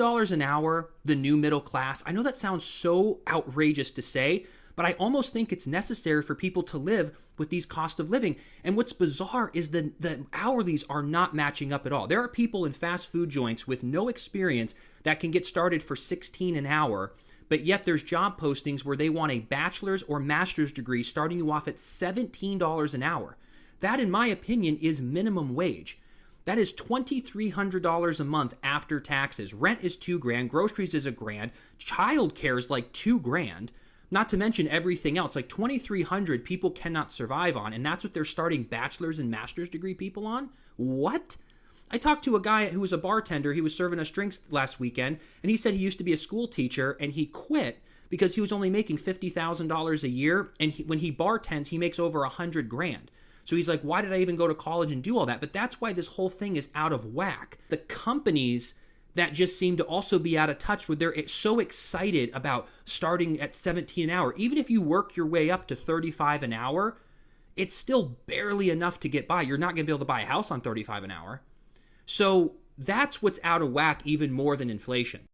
$20 an hour, the new middle class. I know that sounds so outrageous to say, but I almost think it's necessary for people to live with these cost of living. And what's bizarre is the hourlies are not matching up at all. There are people in fast food joints with no experience that can get started for $16 an hour, but yet there's job postings where they want a bachelor's or master's degree starting you off at $17 an hour. That, in my opinion, is minimum wage. That is $2,300 a month after taxes. Rent is $2,000, groceries is $1,000, childcare is like $2,000. Not to mention everything else, like $2,300 people cannot survive on, and that's what they're starting bachelor's and master's degree people on? What? I talked to a guy who was a bartender. He was serving us drinks last weekend, and he said he used to be a school teacher, and he quit because he was only making $50,000 a year, and when he bartends, he makes over $100,000. So he's like, why did I even go to college and do all that? But that's why this whole thing is out of whack. The companies that just seem to also be out of touch with, they're so excited about starting at $17 an hour. Even if you work your way up to $35 an hour, it's still barely enough to get by. You're not going to be able to buy a house on $35 an hour. So that's what's out of whack even more than inflation.